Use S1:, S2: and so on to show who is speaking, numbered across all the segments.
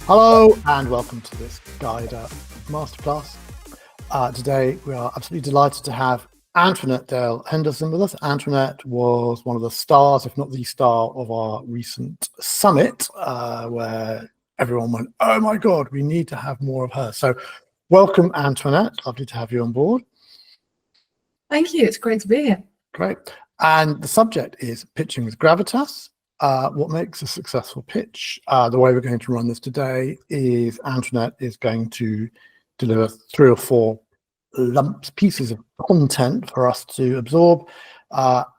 S1: Hello and welcome to this guide masterclass. Today we are absolutely delighted to have Antoinette Dale Henderson with us. Antoinette was one of the stars, if not the star, of our recent summit, where everyone went, "Oh my God, we need to have more of her." So welcome, Antoinette. Lovely to have you on board.
S2: Thank you. It's great to be here.
S1: Great. And the subject is pitching with Gravitas. What makes a successful pitch? The way we're going to run this today is Antoinette is going to deliver 3 or 4 pieces of content for us to absorb,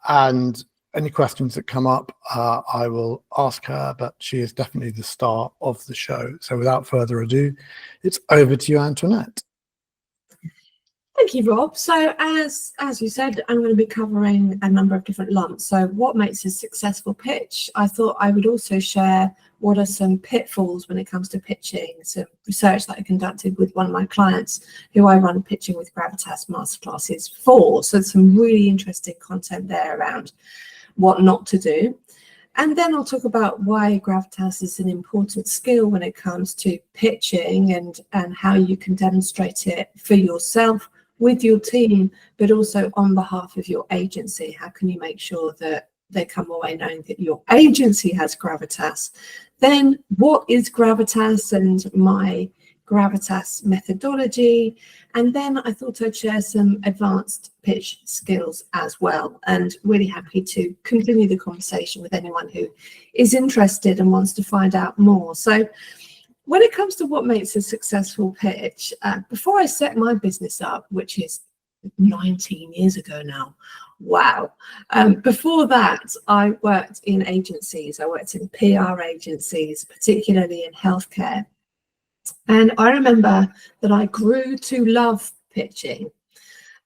S1: and any questions that come up, I will ask her, but she is definitely the star of the show. So without further ado, it's over to you, Antoinette.
S2: Thank you, Rob. So as you said, I'm going to be covering a number of different lumps. So what makes a successful pitch? I thought I would also share what are some pitfalls when it comes to pitching, some research that I conducted with one of my clients who I run Pitching with Gravitas Masterclasses for. So some really interesting content there around what not to do. And then I'll talk about why Gravitas is an important skill when it comes to pitching and how you can demonstrate it for yourself, with your team, but also on behalf of your agency. How can you make sure that they come away knowing that your agency has Gravitas? Then what is Gravitas and my Gravitas methodology? And then I thought I'd share some advanced pitch skills as well, and really happy to continue the conversation with anyone who is interested and wants to find out more. So when it comes to what makes a successful pitch, before I set my business up, which is 19 years ago now, wow. Before that, I worked in agencies. I worked in PR agencies, particularly in healthcare. And I remember that I grew to love pitching.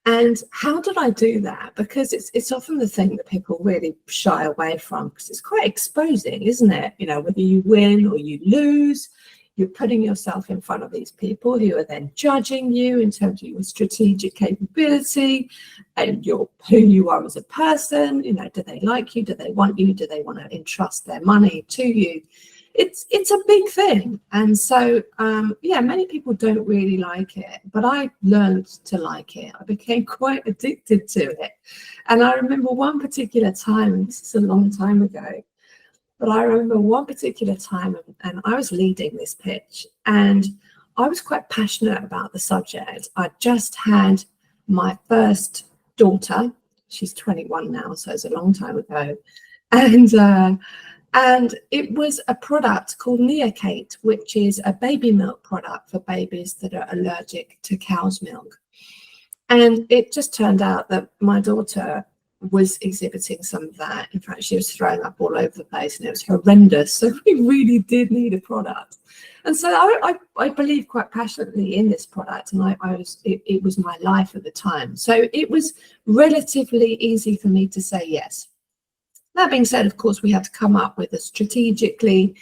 S2: And how did I do that? Because it's often the thing that people really shy away from, because it's quite exposing, isn't it? You know, whether you win or you lose, you're putting yourself in front of these people who are then judging you in terms of your strategic capability and who you are as a person. You know, do they like you? Do they want you? Do they want to entrust their money to you? It's a big thing. And so, many people don't really like it, but I learned to like it. I became quite addicted to it. And I remember one particular time, and this is a long time ago, but I remember one particular time, and I was leading this pitch, and I was quite passionate about the subject. I just had my first daughter. She's 21 now, so it's a long time ago. And it was a product called Neocate, which is a baby milk product for babies that are allergic to cow's milk. And it just turned out that my daughter was exhibiting some of that. In fact, she was throwing up all over the place and it was horrendous. So we really did need a product. And so I believe quite passionately in this product, and it was my life at the time. So it was relatively easy for me to say yes. That being said, of course, we had to come up with a strategically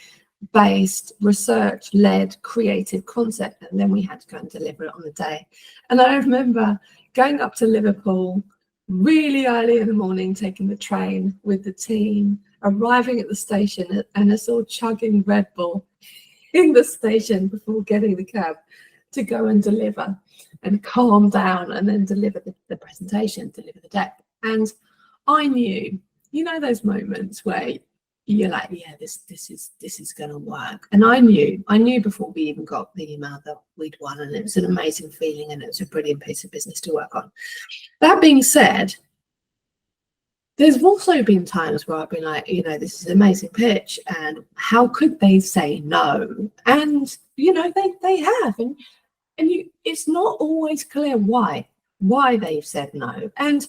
S2: based, research-led, creative concept, and then we had to go and deliver it on the day. And I remember going up to Liverpool really early in the morning, taking the train with the team, arriving at the station, and us all chugging Red Bull in the station before getting the cab to go and deliver and calm down and then deliver the presentation, deliver the deck. And I knew, you know, those moments where you're like, yeah, this is going to work. And I knew before we even got the email that we'd won, and it was an amazing feeling, and it was a brilliant piece of business to work on. That being said, there's also been times where I've been like, you know, this is an amazing pitch, and how could they say no? And, you know, they have, and it's not always clear why they've said no. And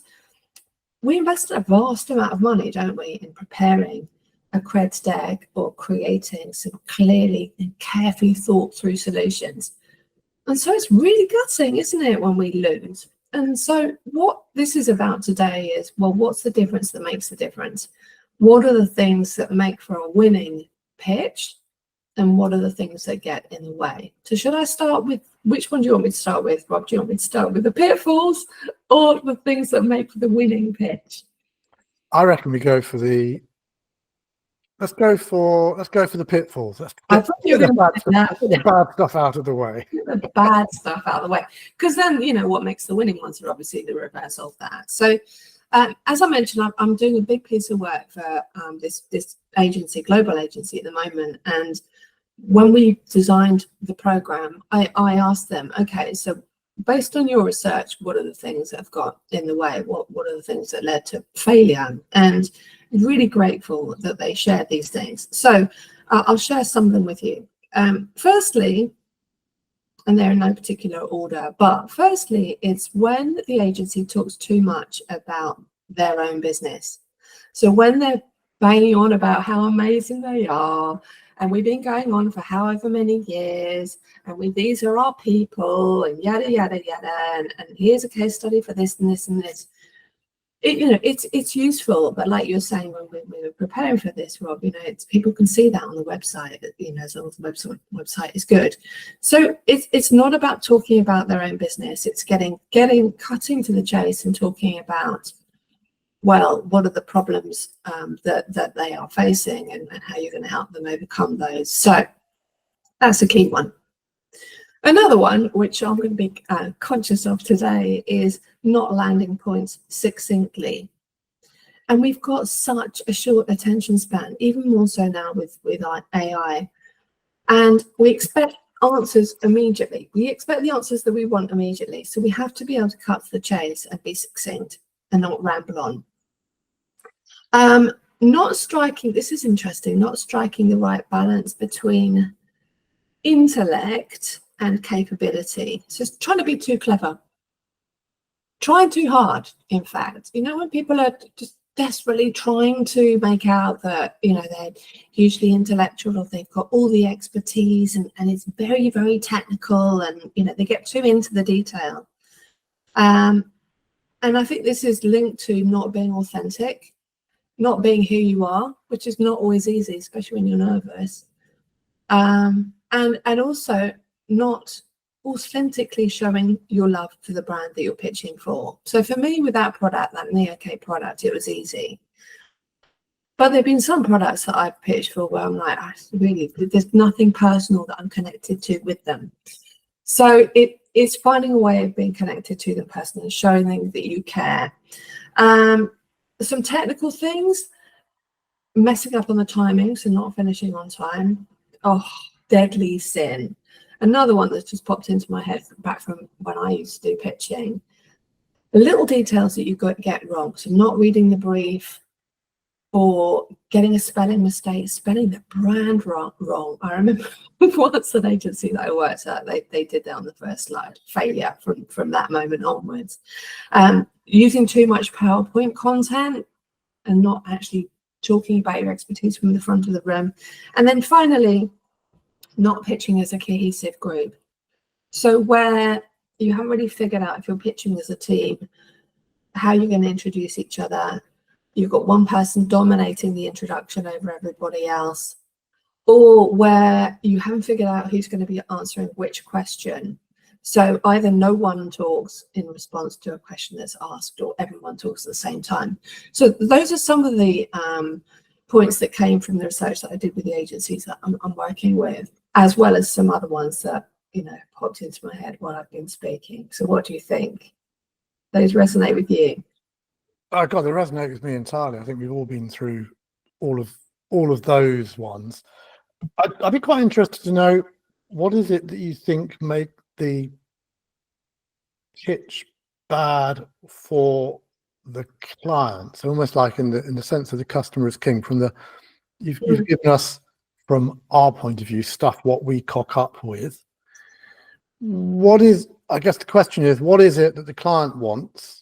S2: we invest a vast amount of money, don't we, in preparing a creds deck or creating some clearly and carefully thought through solutions. And so it's really gutting, isn't it, when we lose? And so what this is about today is, well, what's the difference that makes the difference? What are the things that make for a winning pitch? And what are the things that get in the way? So should I start with, which one do you want me to start with, Rob? Do you want me to start with the pitfalls or the things that make for the winning pitch?
S1: I reckon we go for the let's go for the pitfalls. Let's
S2: I
S1: get,
S2: thought you were
S1: get the
S2: going
S1: bad
S2: to
S1: stuff, get the bad stuff out of the way.
S2: the bad stuff out of the way, because then what makes the winning ones are obviously the reverse of that. So as I mentioned, I'm doing a big piece of work for this agency, global agency at the moment, and when we designed the program, I asked them, okay, so based on your research, what are the things that have got in the way? What are the things that led to failure? And really grateful that they shared these things. So I'll share some of them with you. Firstly, and they're in no particular order, but firstly, it's when the agency talks too much about their own business. So when they're banging on about how amazing they are, and we've been going on for however many years, and these are our people, and yada yada yada, and here's a case study for this and this and this. It's useful, but like you were saying when we were preparing for this, Rob, it's people can see that on the website, as long as the website is good. So it's not about talking about their own business. It's cutting to the chase and talking about, well, what are the problems that they are facing, and how you're going to help them overcome those. So that's a key one. Another one, which I'm going to be conscious of today, is not landing points succinctly. And we've got such a short attention span, even more so now with our AI. And we expect answers immediately. We expect the answers that we want immediately. So we have to be able to cut to the chase and be succinct and not ramble on. Not striking, this is interesting, not striking the right balance between intellect and capability. So it's trying to be too clever, trying too hard, in fact. When people are just desperately trying to make out that they're hugely intellectual, or they've got all the expertise, and it's very, very technical, and they get too into the detail, and I think this is linked to not being authentic, not being who you are, which is not always easy, especially when you're nervous, and also not authentically showing your love for the brand that you're pitching for. So for me, with that product, that NeoK product, it was easy. But there have been some products that I've pitched for where I'm like, there's nothing personal that I'm connected to with them. So it's finding a way of being connected to them personally, showing them that you care. Some technical things, messing up on the timing, so not finishing on time. Oh, deadly sin. Another one that's just popped into my head back from when I used to do pitching. The little details that you get wrong. So not reading the brief, or getting a spelling mistake, spelling the brand wrong. I remember once an agency that I worked at, they did that on the first slide. Failure from that moment onwards. Using too much PowerPoint content and not actually talking about your expertise from the front of the room. And then finally, not pitching as a cohesive group. So where you haven't really figured out, if you're pitching as a team, how you're going to introduce each other. You've got one person dominating the introduction over everybody else, or where you haven't figured out who's going to be answering which question. So either no one talks in response to a question that's asked, or everyone talks at the same time. So those are some of the points that came from the research that I did with the agencies that I'm working with, as well as some other ones that popped into my head while I've been speaking. So what do you think? Those resonate with you?
S1: Oh God, they resonate with me entirely. I think we've all been through all of those ones. I'd be quite interested to know, what is it that you think make the pitch bad for the client? So almost like in the sense of the customer is king. You've given us, from our point of view, stuff what we cock up with. I guess the question is, what is it that the client wants?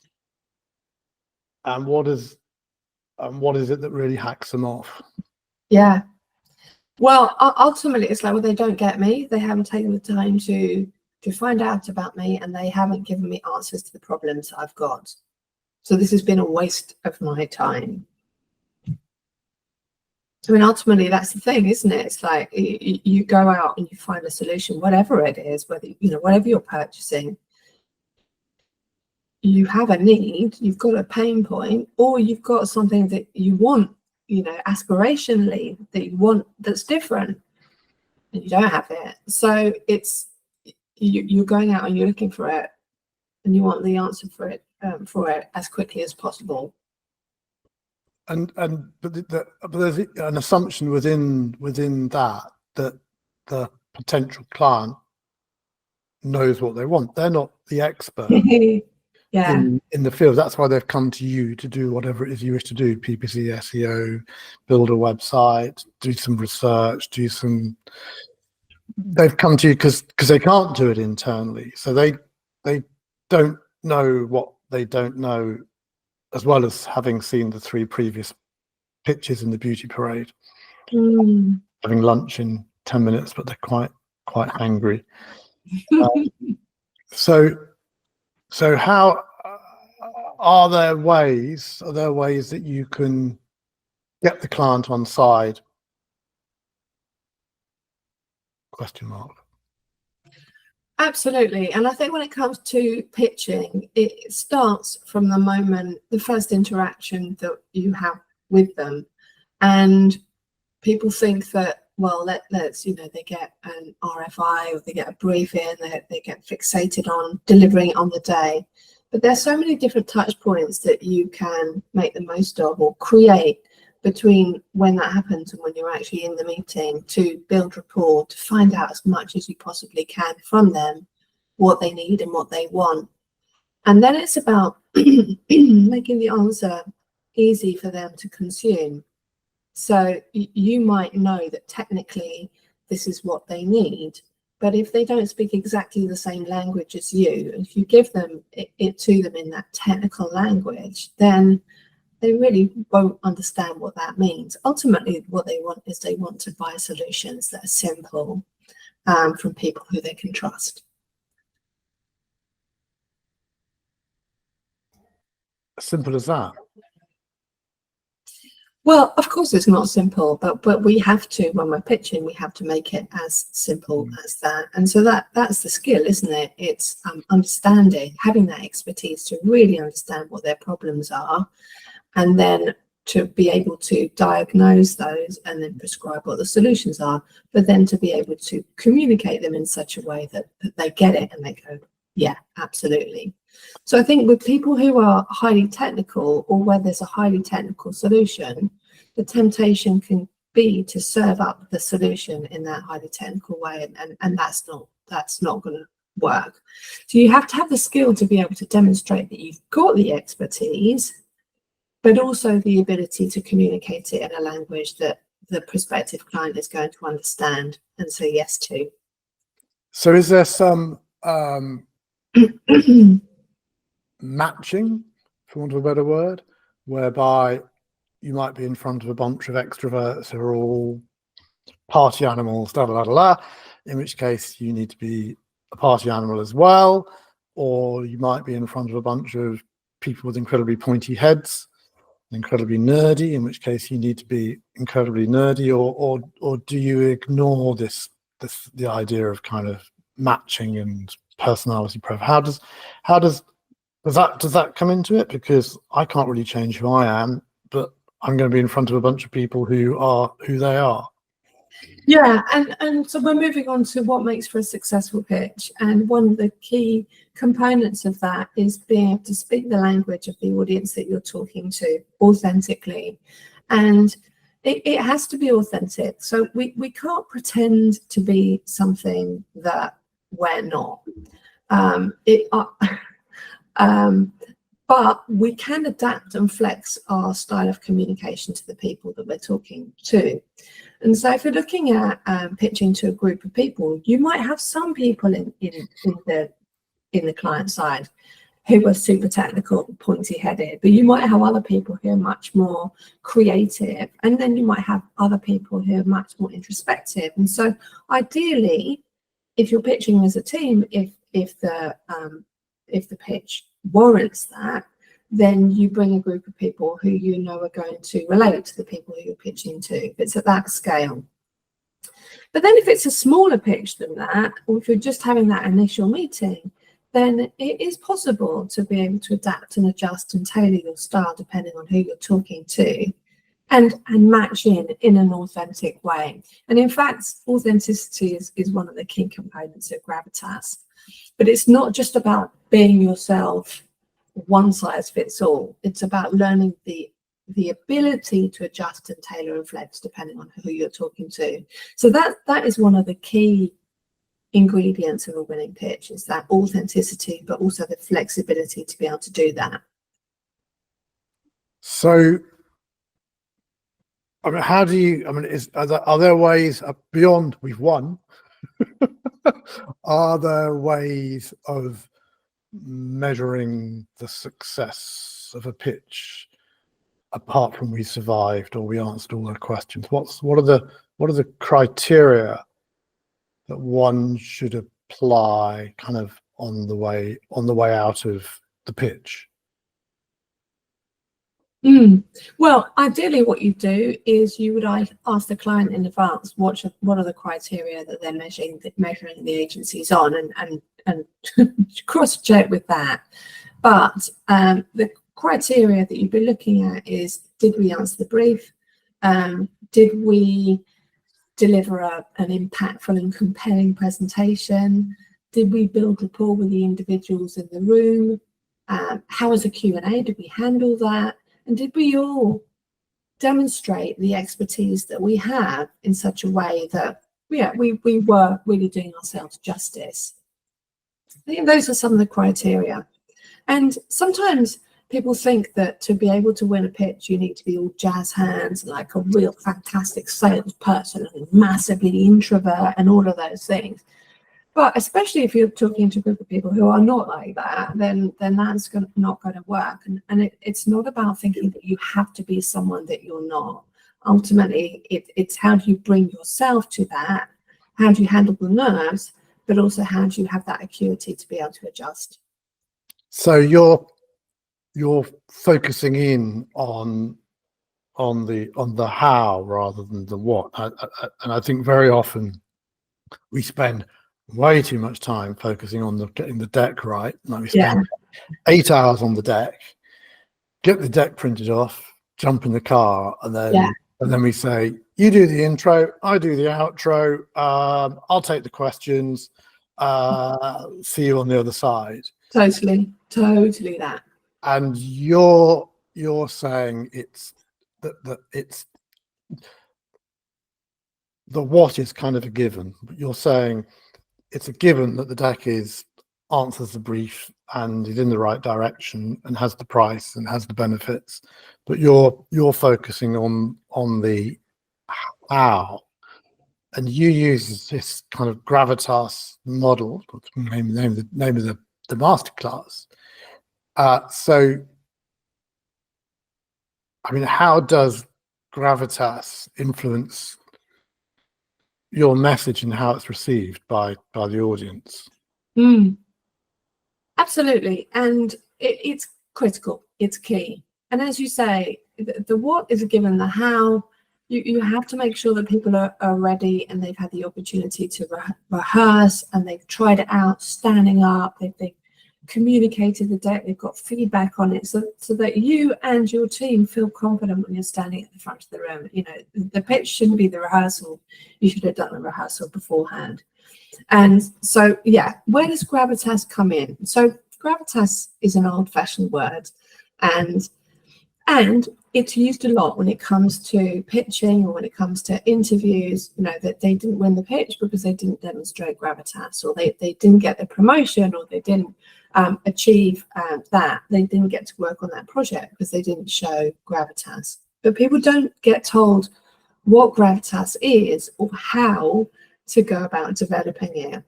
S1: And what is it that really hacks them off?
S2: Yeah. Well, ultimately, it's like, well, they don't get me. They haven't taken the time to find out about me, and they haven't given me answers to the problems I've got. So this has been a waste of my time. I mean, ultimately, that's the thing, isn't it? It's like you go out and you find a solution, whatever it is, whatever you're purchasing. You have a need, you've got a pain point, or you've got something that you want aspirationally that you want that's different, and you don't have it. So it's you're going out and you're looking for it, and you want the answer for it as quickly as possible.
S1: But there's an assumption within that the potential client knows what they want. They're not the expert
S2: Yeah.
S1: in the field. That's why they've come to you to do whatever it is you wish to do: PPC, SEO, build a website, do some research, they've come to you because they can't do it internally. So they don't know what they don't know, as well as having seen the 3 previous pitches in the beauty parade, having lunch in 10 minutes, but they're quite hangry. So how are there ways that you can get the client on side? Question mark.
S2: Absolutely. And I think when it comes to pitching, it starts from the first interaction that you have with them. And people think that, well, let's they get an RFI or they get a briefing, they get fixated on delivering it on the day. But there's so many different touch points that you can make the most of or create between when that happens and when you're actually in the meeting, to build rapport, to find out as much as you possibly can from them, what they need and what they want. And then it's about making the answer easy for them to consume. So you might know that technically this is what they need, but if they don't speak exactly the same language as you, if you give them it to them in that technical language, then they really won't understand what that means. Ultimately, what they want is they want to buy solutions that are simple from people who they can trust.
S1: Simple as that.
S2: Well, of course it's not simple, but we have to, when we're pitching, we have to make it as simple as that. And so that's the skill, isn't it? It's understanding, having that expertise to really understand what their problems are, and then to be able to diagnose those and then prescribe what the solutions are, but then to be able to communicate them in such a way that they get it and they go, yeah, absolutely. So I think with people who are highly technical, or where there's a highly technical solution, the temptation can be to serve up the solution in that highly technical way, and that's not going to work. So you have to have the skill to be able to demonstrate that you've got the expertise, but also the ability to communicate it in a language that the prospective client is going to understand and say yes to.
S1: So is there some matching, for want of a better word, whereby you might be in front of a bunch of extroverts who are all party animals, in which case you need to be a party animal as well, or you might be in front of a bunch of people with incredibly pointy heads, incredibly nerdy, in which case you need to be incredibly nerdy, or do you ignore the idea of kind of matching and personality profile? How does that come into it? Because I can't really change who I am, but I'm going to be in front of a bunch of people who are who they are.
S2: Yeah, and so we're moving on to what makes for a successful pitch. And one of the key components of that is being able to speak the language of the audience that you're talking to authentically. And it has to be authentic. So we can't pretend to be something that we're not. But we can adapt and flex our style of communication to the people that we're talking to. And so if you're looking at pitching to a group of people, you might have some people in the client side who are super technical, pointy-headed, but you might have other people who are much more creative, and then you might have other people who are much more introspective. And so ideally, if you're pitching as a team, if the pitch warrants that, then you bring a group of people who you know are going to relate to the people who you're pitching to, if it's at that scale. But then if it's a smaller pitch than that, or if you're just having that initial meeting, then it is possible to be able to adapt and adjust and tailor your style depending on who you're talking to. and match in an authentic way. And in fact, authenticity is one of the key components of Gravitas. But it's not just about being yourself, one size fits all. It's about learning the ability to adjust and tailor and flex depending on who you're talking to. So that is one of the key ingredients of a winning pitch, is that authenticity, but also the flexibility to be able to do that.
S1: So, I mean, how do you, I mean, are there ways beyond we've won? Are there ways of measuring the success of a pitch apart from we survived or we answered all the questions? What are the criteria that one should apply kind of on the way out of the pitch?
S2: Well, ideally what you do is you would ask the client in advance what are the criteria that they're measuring the agencies on, and cross-check with that. But the criteria that you'd be looking at is, did we answer the brief? Did we deliver an impactful and compelling presentation? Did we build rapport with the individuals in the room? How was the Q&A? Did we handle that? And did we all demonstrate the expertise that we have in such a way that we were really doing ourselves justice? I think those are some of the criteria. And sometimes people think that to be able to win a pitch, you need to be all jazz hands, like a real fantastic salesperson and massively introvert and all of those things. But especially if you're talking to a group of people who are not like that, then that's not going to work. And it's not about thinking that you have to be someone that you're not. Ultimately, it's how do you bring yourself to that? How do you handle the nerves? But also, how do you have that acuity to be able to adjust?
S1: So you're focusing in on the how rather than the what. And I think very often we spend way too much time focusing on getting the deck right. Like we spend 8 hours on the deck, get the deck printed off, jump in the car, and then we say, you do the intro, I do the outro, I'll take the questions, see you on the other side.
S2: Totally that.
S1: And you're saying it's that it's the what is kind of a given, but you're saying it's a given that the deck answers the brief and is in the right direction and has the price and has the benefits, but you're focusing on the how, and you use this kind of Gravitas model, name of the masterclass. So, I mean, how does Gravitas influence your message and how it's received by the audience?
S2: Absolutely, and it's critical, it's key. And as you say, the what is a given, the how, you have to make sure that people are ready and they've had the opportunity to rehearse and they've tried it out standing up, they've communicated the deck, they've got feedback on it, so that you and your team feel confident when you're standing at the front of the room. You know, the pitch shouldn't be the rehearsal. You should have done the rehearsal beforehand. And so, where does Gravitas come in? So Gravitas is an old-fashioned word, and it's used a lot when it comes to pitching or when it comes to interviews. You know, that they didn't win the pitch because they didn't demonstrate Gravitas, or they didn't get the promotion, or they didn't achieve that. They didn't get to work on that project because they didn't show Gravitas. But people don't get told what Gravitas is or how to go about developing it.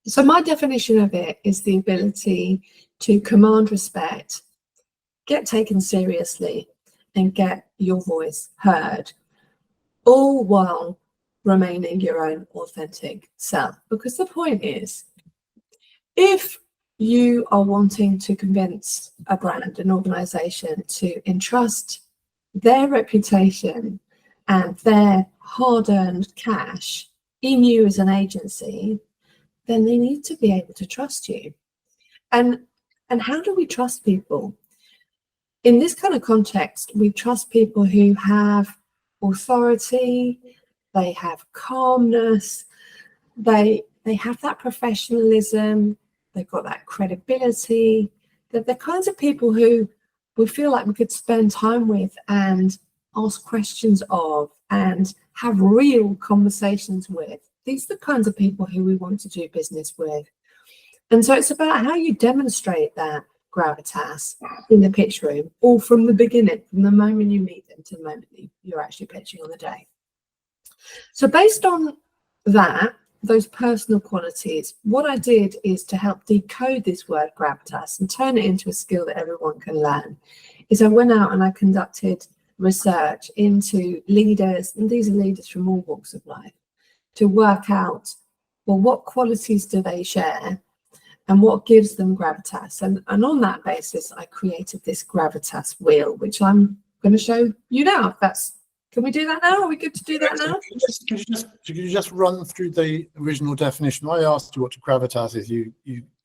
S2: So my definition of it is the ability to command respect, get taken seriously, and get your voice heard, all while remaining your own authentic self. Because the point is, if you are wanting to convince a brand, an organization, to entrust their reputation and their hard-earned cash in you as an agency, then they need to be able to trust you. And how do we trust people? in this kind of context, we trust people who have authority, they have calmness, they have that professionalism, they've got that credibility. They're the kinds of people who we feel like we could spend time with and ask questions of and have real conversations with. These are the kinds of people who we want to do business with. And so it's about how you demonstrate that gravitas in the pitch room, all from the beginning, from the moment you meet them to the moment you're actually pitching on the day. So based on that, those personal qualities, what I did is to help decode this word gravitas and turn it into a skill that everyone can learn, is I went out and I conducted research into leaders, and these are leaders from all walks of life, to work out, well, what qualities do they share and what gives them gravitas? And on that basis, I created this gravitas wheel, which I'm going to show you now. Can we do that now? Are we good to do that now?
S1: Could you just run through the original definition? I asked you what gravitas is. You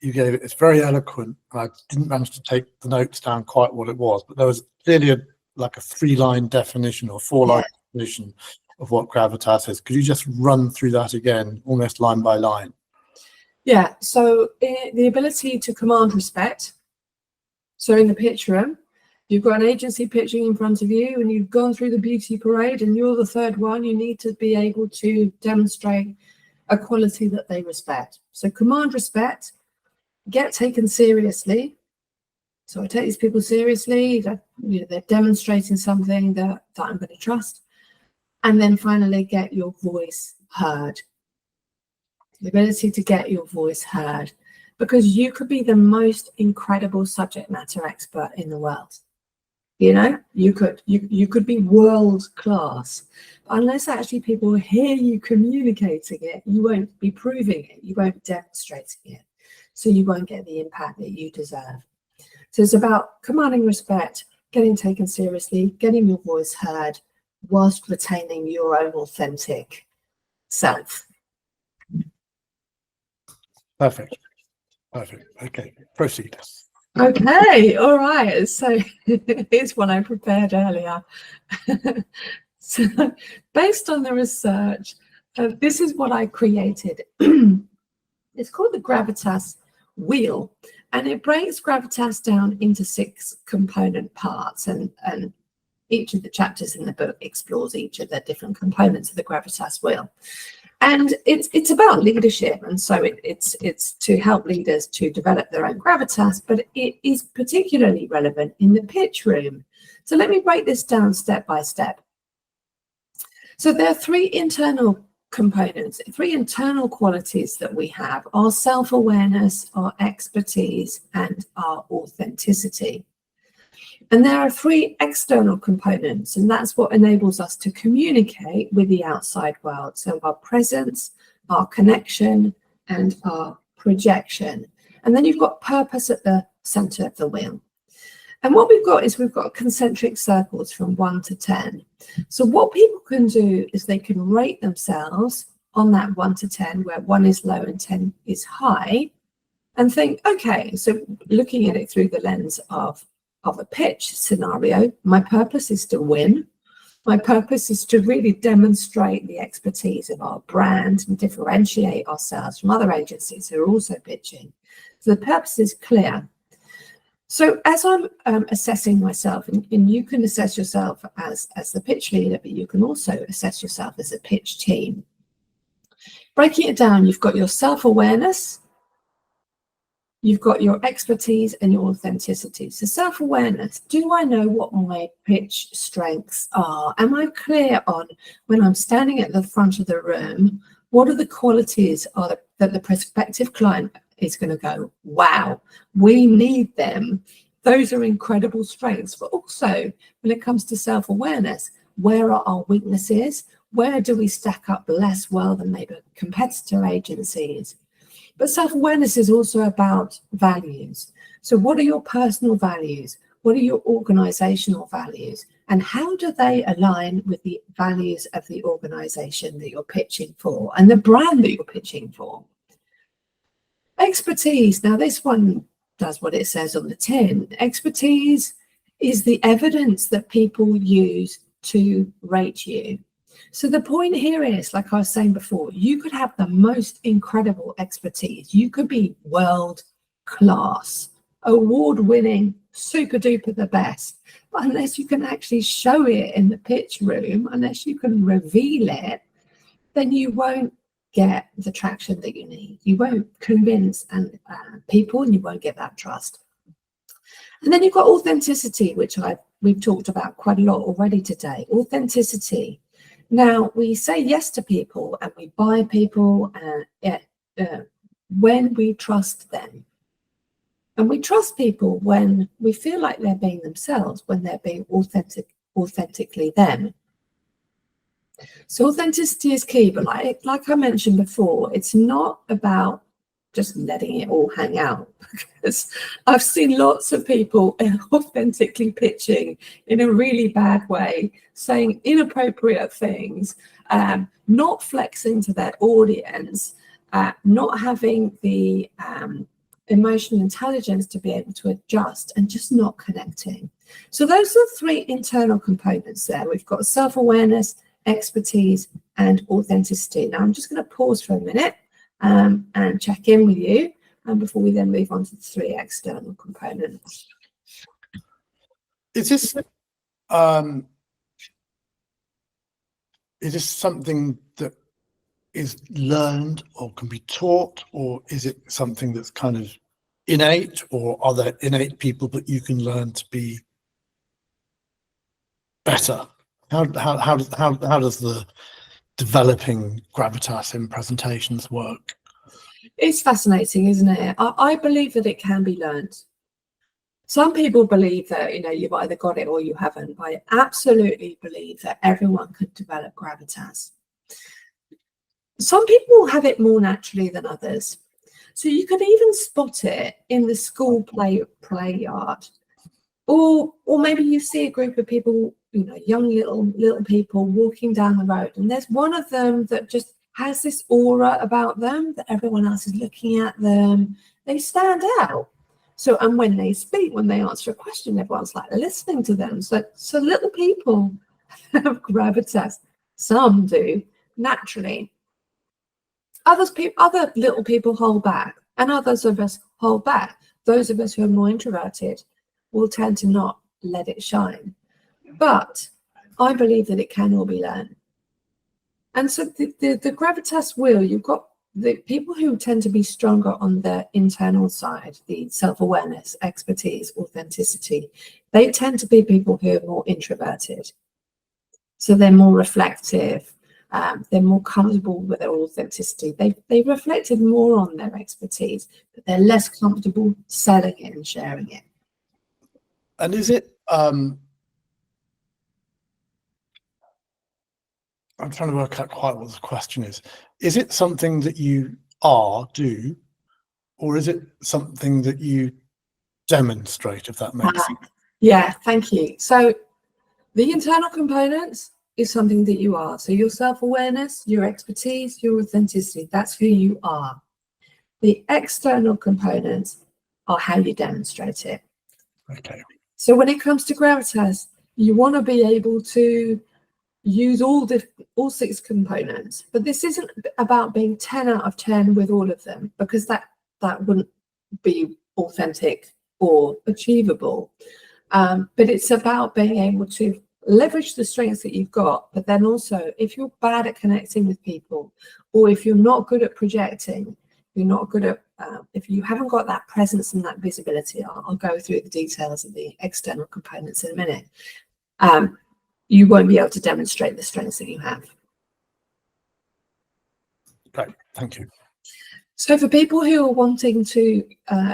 S1: gave it. It's very eloquent. I didn't manage to take the notes down quite what it was, but there was clearly a 3-line definition or 4-line definition of what gravitas is. Could you just run through that again, almost line by line?
S2: Yeah. So the ability to command respect. So in the pitch room, you've got an agency pitching in front of you and you've gone through the beauty parade and you're the third one. You need to be able to demonstrate a quality that they respect. So command respect, get taken seriously. So I take these people seriously, that they're demonstrating something that I'm going to trust. And then finally, get your voice heard. The ability to get your voice heard, because you could be the most incredible subject matter expert in the world. You could be world class, but unless actually people hear you communicating it, you won't be proving it, you won't be demonstrating it, so you won't get the impact that you deserve. So it's about commanding respect, getting taken seriously, getting your voice heard, whilst retaining your own authentic self. Perfect.
S1: Okay, proceed.
S2: Okay, all right. So here's one I prepared earlier. So based on the research, this is what I created. It's called the Gravitas wheel, and it breaks gravitas down into 6 component parts, and each of the chapters in the book explores each of the different components of the gravitas wheel. And it's about leadership, and so it's to help leaders to develop their own gravitas, but it is particularly relevant in the pitch room. So let me break this down step by step. So there are 3 internal components, 3 internal qualities that we have: our self-awareness, our expertise, and our authenticity. And there are 3 external components, and that's what enables us to communicate with the outside world. So our presence, our connection, and our projection. And then you've got purpose at the center of the wheel. And what we've got concentric circles from 1 to 10. So what people can do is they can rate themselves on that 1 to 10, where 1 is low and 10 is high, and think, okay, so looking at it through the lens of a pitch scenario, my purpose is to win. My purpose is to really demonstrate the expertise of our brand and differentiate ourselves from other agencies who are also pitching. So the purpose is clear. So as I'm assessing myself, and you can assess yourself as the pitch leader, but you can also assess yourself as a pitch team. Breaking it down, you've got your self-awareness, you've got your expertise and your authenticity. So self-awareness, do I know what my pitch strengths are? Am I clear on, when I'm standing at the front of the room, what are the qualities that the prospective client is going to go, wow, we need them. Those are incredible strengths. But also, when it comes to self-awareness, where are our weaknesses? Where do we stack up less well than maybe competitor agencies? But self-awareness is also about values. So what are your personal values? What are your organizational values? And how do they align with the values of the organization that you're pitching for and the brand that you're pitching for? Expertise. Now, this one does what it says on the tin. Expertise is the evidence that people use to rate you. So the point here is, like I was saying before, you could have the most incredible expertise. You could be world class, award-winning, super duper the best. But unless you can actually show it in the pitch room, unless you can reveal it, then you won't get the traction that you need. You won't convince people, and you won't get that trust. And then you've got authenticity, which we've talked about quite a lot already today. Authenticity. Now, we say yes to people and we buy people when we trust them. And we trust people when we feel like they're being themselves, when they're being authentically them. So authenticity is key, but like I mentioned before, it's not about just letting it all hang out, because I've seen lots of people authentically pitching in a really bad way, saying inappropriate things, not flexing to their audience, not having the emotional intelligence to be able to adjust, and just not connecting. So those are 3 internal components there. We've got self-awareness, expertise, and authenticity. Now I'm just going to pause for a minute and check in with you, and before we then move on to the 3 external components.
S1: Is this something that is learned or can be taught, or is it something that's kind of innate, or are there innate people that you can learn to be better? How does the developing gravitas in presentations work?
S2: It's fascinating, isn't it? I believe that it can be learned. Some people believe that, you've either got it or you haven't. I absolutely believe that everyone could develop gravitas. Some people have it more naturally than others. So you could even spot it in the school play yard. Or maybe you see a group of people, young little people walking down the road, and there's one of them that just has this aura about them that everyone else is looking at them. They stand out. So, and when they speak, when they answer a question, everyone's like listening to them. So little people have gravitas. Some do naturally. Other little people hold back, and others of us hold back. Those of us who are more introverted will tend to not let it shine. But I believe that it can all be learned. And so the gravitas you've got the people who tend to be stronger on the internal side, the self-awareness, expertise, authenticity. They tend to be people who are more introverted. So they're more reflective. They're more comfortable with their authenticity. They've reflected more on their expertise, but they're less comfortable selling it and sharing it.
S1: And is it, I'm trying to work out quite what the question is. Is it something that you do, or is it something that you demonstrate, if that makes sense?
S2: Yeah, thank you. So the internal components is something that you are. So your self-awareness, your expertise, your authenticity, that's who you are. The external components are how you demonstrate it.
S1: Okay.
S2: So when it comes to gravitas, you want to be able to use all 6 components, but this isn't about being 10 out of 10 with all of them, because that wouldn't be authentic or achievable. But it's about being able to leverage the strengths that you've got, but then also, if you're bad at connecting with people, or if you're not good at projecting, you're not good at if you haven't got that presence and that visibility, I'll go through the details of the external components in a minute, you won't be able to demonstrate the strengths that you have.
S1: Great, thank you.
S2: So for people who are wanting to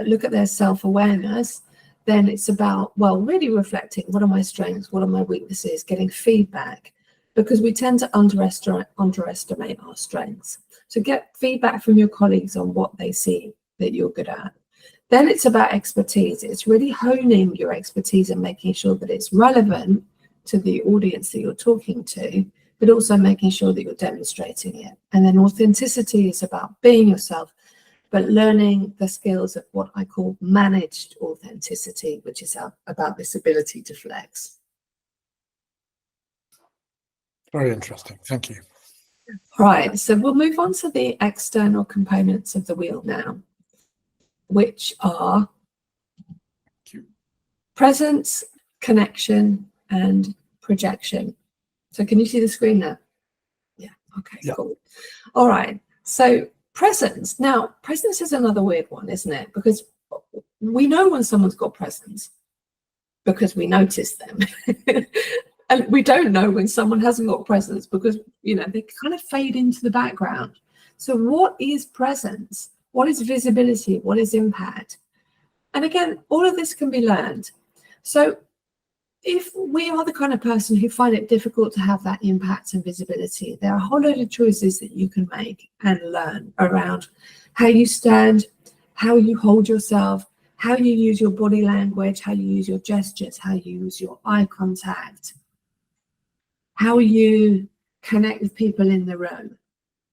S2: look at their self-awareness, then it's about, really reflecting, what are my strengths, what are my weaknesses, getting feedback, because we tend to underestimate our strengths. So get feedback from your colleagues on what they see that you're good at. Then it's about expertise. It's really honing your expertise and making sure that it's relevant to the audience that you're talking to, but also making sure that you're demonstrating it. And then authenticity is about being yourself, but learning the skills of what I call managed authenticity, which is about this ability to flex.
S1: Very interesting. Thank you.
S2: Right, so we'll move on to the external components of the wheel now, which are presence, connection, and projection. So can you see the screen now? Yeah, okay,
S1: yeah.
S2: Cool. All right, so presence. Now, presence is another weird one, isn't it? Because we know when someone's got presence because we notice them. And we don't know when someone hasn't got presence because, you know, they kind of fade into the background. So what is presence? What is visibility? What is impact? And again, all of this can be learned. So if we are the kind of person who find it difficult to have that impact and visibility, there are a whole load of choices that you can make and learn around how you stand, how you hold yourself, how you use your body language, how you use your gestures, how you use your eye contact, how you connect with people in the room,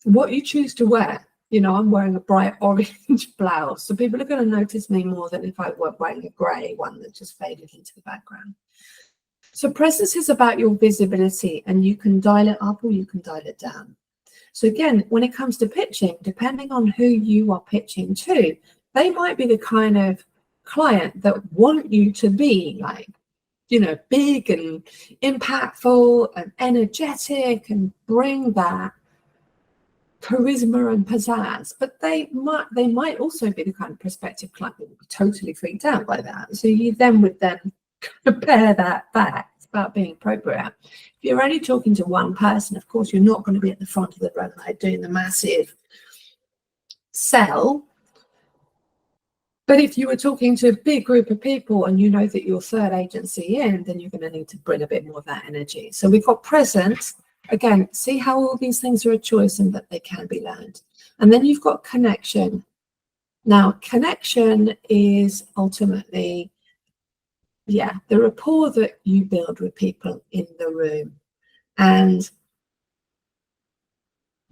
S2: what you choose to wear. You know, I'm wearing a bright orange blouse, so people are going to notice me more than if I were wearing a grey one that just faded into the background. So presence is about your visibility, and you can dial it up or you can dial it down. So again, when it comes to pitching, depending on who you are pitching to, they might be the kind of client that want you to be like, you know, big and impactful and energetic and bring that charisma and pizzazz, but they might also be the kind of prospective client that would be totally freaked out by that. So you then would then compare that back. It's about being appropriate. If you're only talking to one person, of course, you're not going to be at the front of the room like doing the massive sell. But if you were talking to a big group of people and you know that you're third agency in, then you're going to need to bring a bit more of that energy. So we've got presence. Again, see how all these things are a choice and that they can be learned. And then you've got connection. Now, connection is ultimately, the rapport that you build with people in the room. And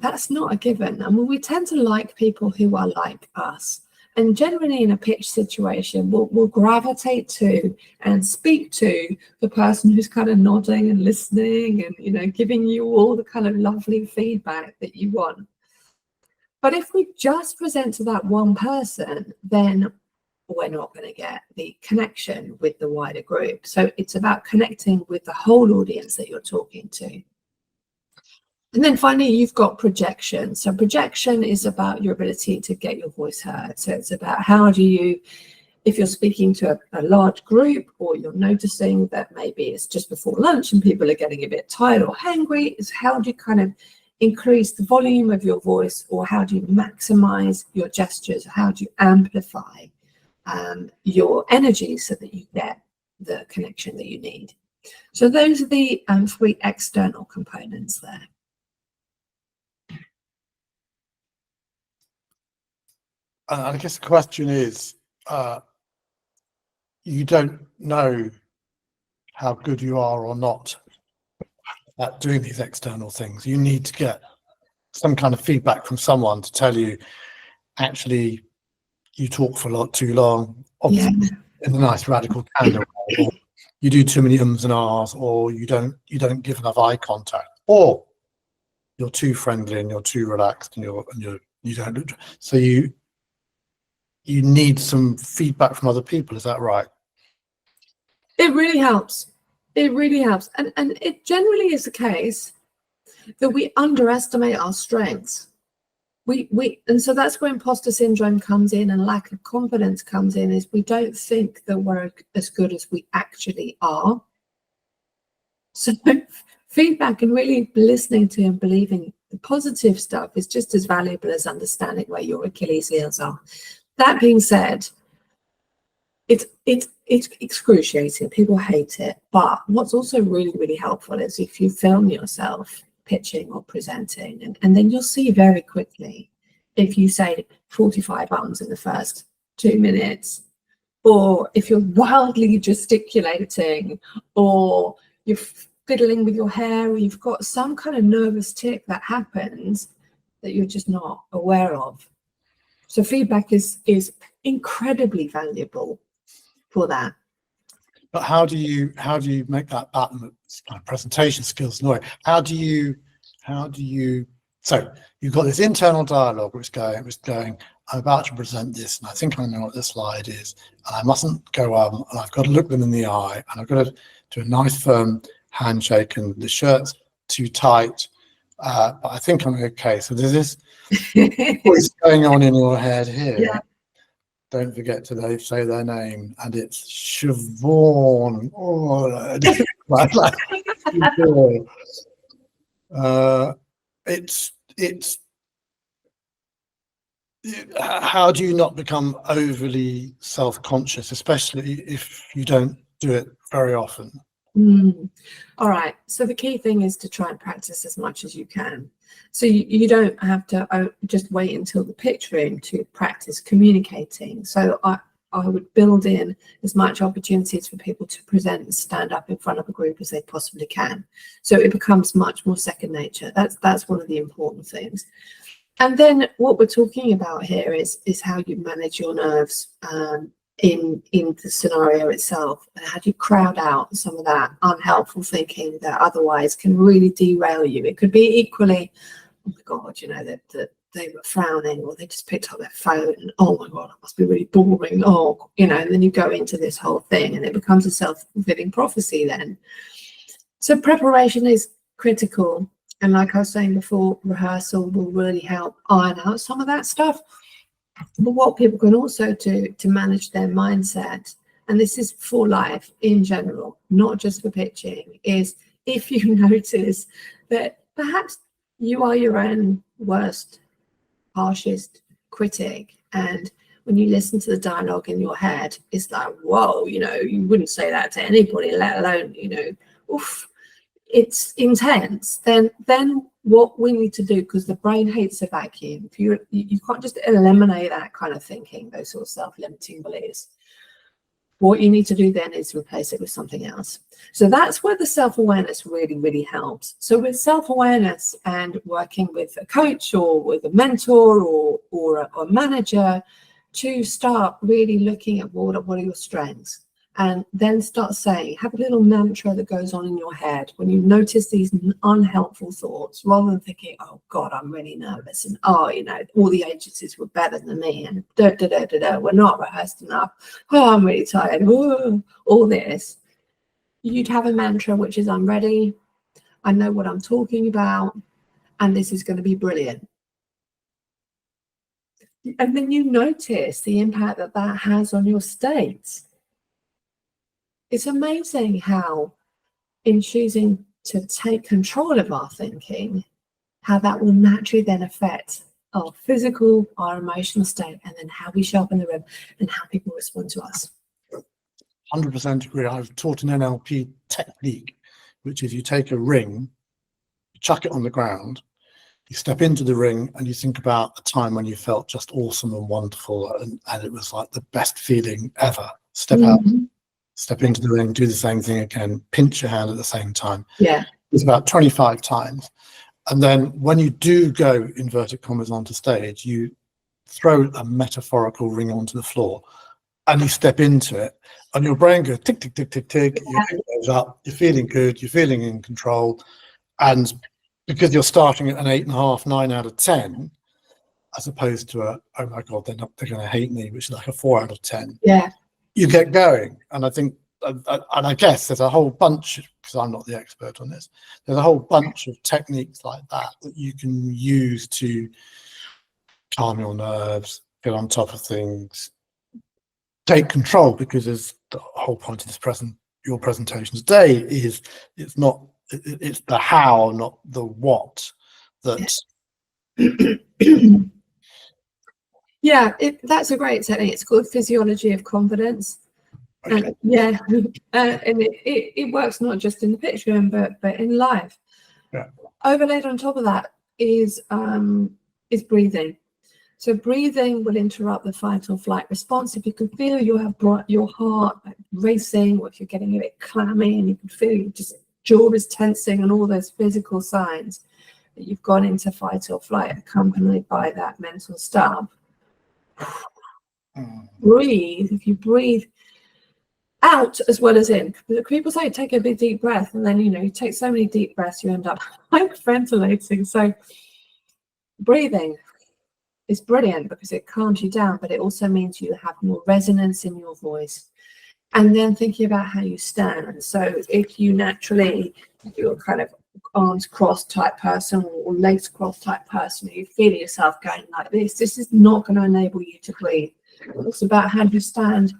S2: that's not a given. I mean, we tend to like people who are like us. And generally in a pitch situation, we'll gravitate to and speak to the person who's kind of nodding and listening and, you know, giving you all the kind of lovely feedback that you want. But if we just present to that one person, then we're not going to get the connection with the wider group. So it's about connecting with the whole audience that you're talking to. And then finally, you've got projection. So projection is about your ability to get your voice heard. So it's about how do you, if you're speaking to a large group or you're noticing that maybe it's just before lunch and people are getting a bit tired or hangry, is how do you kind of increase the volume of your voice, or how do you maximize your gestures? How do you amplify your energy so that you get the connection that you need? So those are the 3 external components there.
S1: I guess the question is, you don't know how good you are or not at doing these external things. You need to get some kind of feedback from someone to tell you, actually, you talk for too long, obviously in a nice radical candor, or you do too many ums and ahs, or you don't give enough eye contact, or you're too friendly and you're too relaxed and you don't. So you need some feedback from other people. Is that right?
S2: It really helps. It really helps. And it generally is the case that we underestimate our strengths. And so that's where imposter syndrome comes in and lack of confidence comes in, is we don't think that we're as good as we actually are. So feedback and really listening to and believing the positive stuff is just as valuable as understanding where your Achilles heels are. That being said, it's excruciating. People hate it. But what's also really, really helpful is if you film yourself pitching or presenting, and then you'll see very quickly if you say 45 ums in the first 2 minutes, or if you're wildly gesticulating, or you're fiddling with your hair, or you've got some kind of nervous tick that happens that you're just not aware of. So feedback is incredibly valuable for that.
S1: But how do you make that balance? Kind of presentation skills, no. How do you so you've got this internal dialogue which going, I'm about to present this and I think I know what the slide is, and I mustn't go on, and I've got to look them in the eye, and I've got to do a nice firm handshake, and the shirt's too tight, but I think I'm okay. So there's this what's going on in your head here.
S2: Yeah.
S1: Don't forget to say their name, and it's Siobhan. Oh, it's how do you not become overly self-conscious, especially if you don't do it very often?
S2: All right, so the key thing is to try and practice as much as you can. So you don't have to just wait until the pitch room to practice communicating. So I would build in as much opportunities for people to present and stand up in front of a group as they possibly can. So it becomes much more second nature. That's one of the important things. And then what we're talking about here is how you manage your nerves in the scenario itself, and how do you crowd out some of that unhelpful thinking that otherwise can really derail you. It could be equally, oh my God, you know, that they were frowning, or they just picked up their phone, and oh my God, it must be really boring. Oh, you know, and then you go into this whole thing and it becomes a self-fulfilling prophecy then. So preparation is critical. And like I was saying before, rehearsal will really help iron out some of that stuff. But what people can also do to manage their mindset, and this is for life in general, not just for pitching, is if you notice that perhaps you are your own worst, harshest critic, and when you listen to the dialogue in your head, it's like, whoa, you know, you wouldn't say that to anybody, let alone, you know, oof, it's intense. Then what we need to do, because the brain hates a vacuum, if you can't just eliminate that kind of thinking, those sort of self-limiting beliefs. What you need to do then is replace it with something else. So that's where the self-awareness really, really helps. So with self-awareness and working with a coach or with a mentor or a manager, to start really looking at what are your strengths, and then start saying, have a little mantra that goes on in your head when you notice these unhelpful thoughts, rather than thinking, oh God, I'm really nervous, and oh, you know, all the agencies were better than me, and we're not rehearsed enough, oh, I'm really tired, all this. You'd have a mantra which is, I'm ready, I know what I'm talking about, and this is going to be brilliant. And then you notice the impact that has on your state. It's amazing how, in choosing to take control of our thinking, how that will naturally then affect our physical, our emotional state, and then how we show up in the room and how people respond to us.
S1: 100% agree. I've taught an NLP technique, which is you take a ring, you chuck it on the ground, you step into the ring, and you think about a time when you felt just awesome and wonderful, and it was like the best feeling ever. Step out. Step into the ring, do the same thing again, pinch your hand at the same time.
S2: Yeah.
S1: It's about 25 times. And then when you do go, inverted commas, onto stage, you throw a metaphorical ring onto the floor and you step into it, and your brain goes tick, tick, tick, tick, tick. Your head goes up, you're feeling good, you're feeling in control. And because you're starting at an 8.5, 9 out of 10, as opposed to a, oh my God, they're going to hate me, which is like a 4 out of 10.
S2: Yeah.
S1: You get going. And I think, and I guess there's a whole bunch, because I'm not the expert on this, there's a whole bunch of techniques like that you can use to calm your nerves, get on top of things, take control, because as the whole point of this your presentation today is, it's the how, not the what, that
S2: yeah, that's a great technique. It's called physiology of confidence.
S1: okay.
S2: Yeah, and it works not just in the pitch room, but in life.
S1: Yeah.
S2: Overlaid on top of that is breathing. So breathing will interrupt the fight or flight response. If you can feel you have your heart racing, or if you're getting a bit clammy and you can feel your jaw is tensing, and all those physical signs that you've gone into fight or flight accompanied by that mental stuff, Breathe. If you breathe out as well as in. People say take a big deep breath, and then you take so many deep breaths you end up hyperventilating. So breathing is brilliant because it calms you down, but it also means you have more resonance in your voice. And then thinking about how you stand. So if you naturally, you're kind of arms crossed type person or legs crossed type person, you feel yourself going like this is not going to enable you to breathe. It's about how do you stand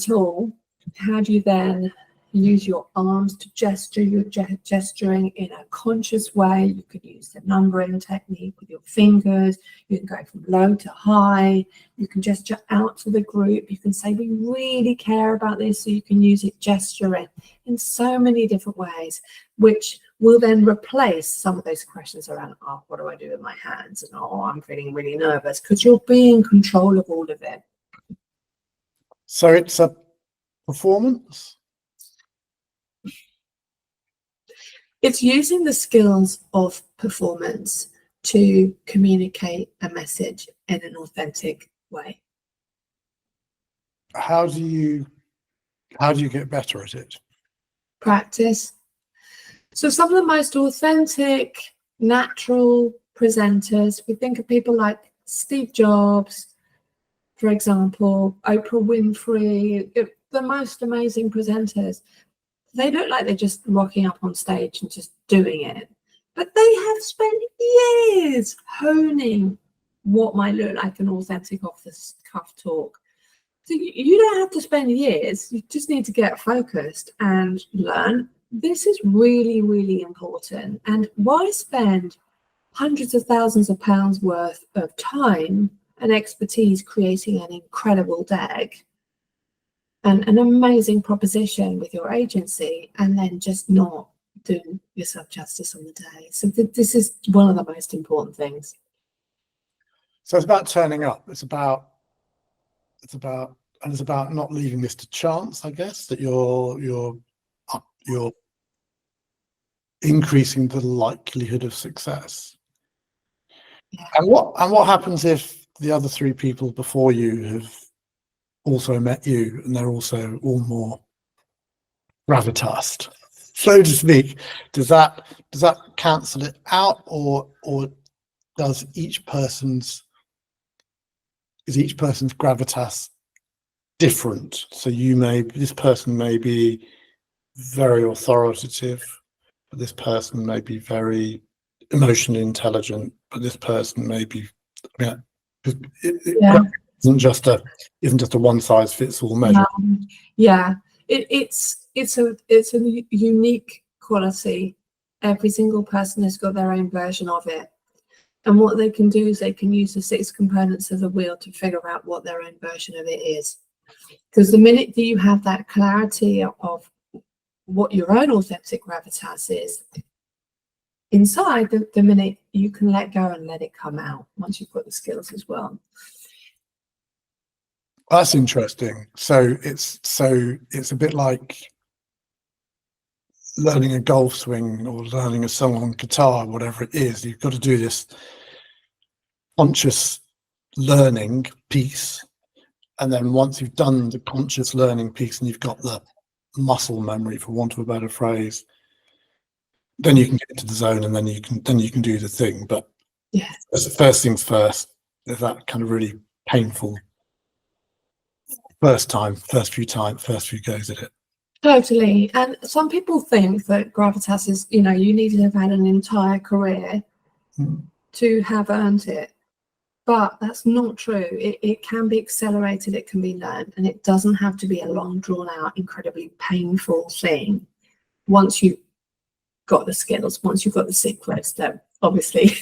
S2: tall? How do you then use your arms to gesture? You're gesturing in a conscious way. You could use the numbering technique with your fingers. You can go from low to high. You can gesture out to the group. You can say, we really care about this. So you can use it gesturing in so many different ways, which will then replace some of those questions around, oh, what do I do with my hands? And, oh, I'm feeling really nervous, because you'll be in control of all of it.
S1: So it's a performance?
S2: It's using the skills of performance to communicate a message in an authentic way.
S1: How do you get better at it?
S2: Practice. So some of the most authentic, natural presenters, we think of people like Steve Jobs, for example, Oprah Winfrey, the most amazing presenters. They look like they're just rocking up on stage and just doing it. But they have spent years honing what might look like an authentic off-the-cuff talk. So you don't have to spend years. You just need to get focused and learn. This is really, really important. And why spend hundreds of thousands of pounds worth of time and expertise creating an incredible deck and an amazing proposition with your agency, and then just not do yourself justice on the day? So this is one of the most important things.
S1: So it's about turning up. It's about not leaving this to chance, I guess, that you're increasing the likelihood of success.
S2: Yeah.
S1: And what happens if the other three people before you have also met you and they're also all more gravitas, so to speak? Does that cancel it out, or does each person's gravitas different? So this person may be very authoritative, but this person may be very emotionally intelligent, but this person may be, it isn't just a one size fits all measure.
S2: Yeah, it's a unique quality. Every single person has got their own version of it. And what they can do is they can use the 6 components of the wheel to figure out what their own version of it is. Because the minute that you have that clarity of what your own authentic gravitas is inside, the minute you can let go and let it come out once you've got the skills as well.
S1: That's interesting. So it's a bit like learning a golf swing or learning a song on guitar, whatever it is. You've got to do this conscious learning piece, and then once you've done the conscious learning piece and you've got the muscle memory, for want of a better phrase, then you can get into the zone, and then you can do the thing. But
S2: yeah,
S1: first things first, there's that kind of really painful first few goes at it.
S2: Totally. And some people think that gravitas is, you need to have had an entire career to have earned it. But that's not true. It can be accelerated, it can be learned, and it doesn't have to be a long, drawn out, incredibly painful thing once you've got the skills, once you've got the secrets that obviously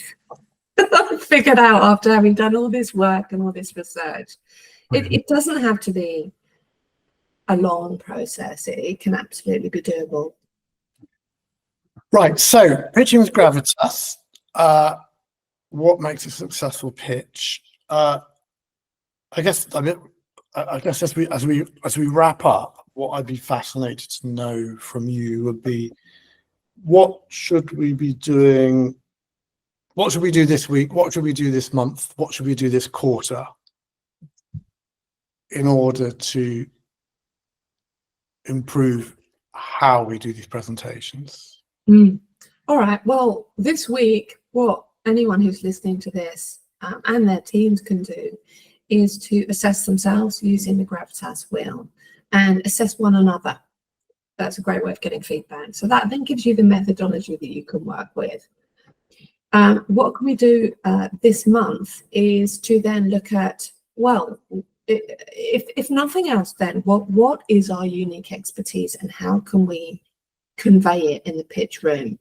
S2: figured out after having done all this work and all this research. It doesn't have to be a long process. It can absolutely be doable.
S1: Right. So pitching with gravitas. What makes a successful pitch? I guess as we wrap up, what I'd be fascinated to know from you would be, what should we be doing what should we do this week? What should we do this month? What should we do this quarter in order to improve how we do these presentations?
S2: All right. Well, this week, what anyone who's listening to this and their teams can do is to assess themselves using the Gravitas wheel and assess one another. That's a great way of getting feedback. So that then gives you the methodology that you can work with. What can we do this month is to then look at, well, if nothing else, then what is our unique expertise and how can we convey it in the pitch room?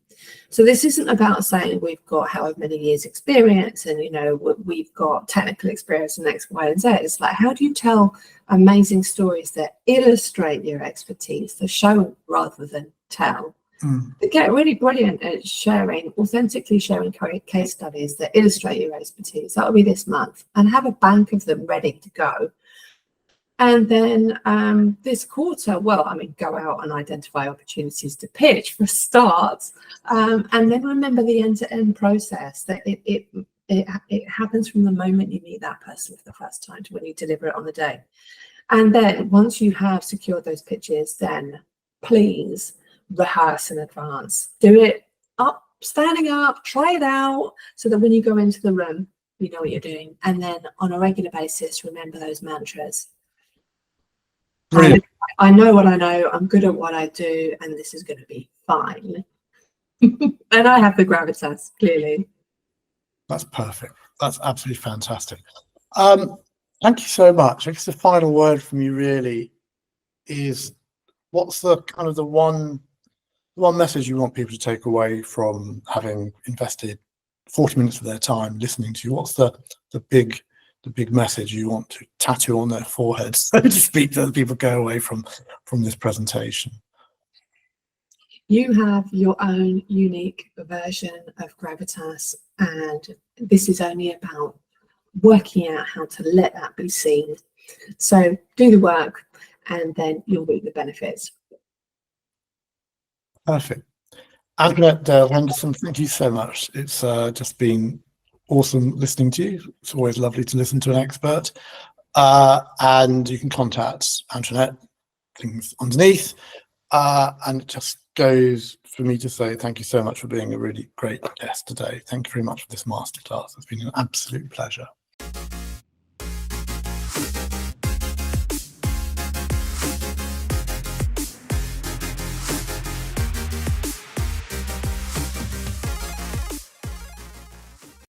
S2: So this isn't about saying we've got however many years experience and, you know, we've got technical experience in X, Y, and Z. It's like, how do you tell amazing stories that illustrate your expertise, that show rather than tell? They get really brilliant at authentically sharing case studies that illustrate your expertise. That'll be this month, and have a bank of them ready to go. And then this quarter, well, I mean, go out and identify opportunities to pitch for a start. And then remember the end-to-end process, that it happens from the moment you meet that person for the first time to when you deliver it on the day. And then once you have secured those pitches, then please rehearse in advance. Do it up, standing up, try it out, so that when you go into the room, you know what you're doing. And then on a regular basis, remember those mantras. I know what I know, I'm good at what I do, and this is going to be fine. And I have the Gravitas, clearly.
S1: That's perfect. That's absolutely fantastic. Thank you so much. I guess the final word from you really is, what's the kind of the one message you want people to take away from having invested 40 minutes of their time listening to you? What's the big message you want to tattoo on their forehead, so to speak, that people go away from this presentation?
S2: You have your own unique version of Gravitas, and this is only about working out how to let that be seen. So do the work, and then you'll reap the benefits.
S1: Perfect. Antoinette Dale Henderson, thank you so much. It's just been awesome listening to you. It's always lovely to listen to an expert. And you can contact Antoinette, things underneath. And it just goes for me to say thank you so much for being a really great guest today. Thank you very much for this masterclass. It's been an absolute pleasure.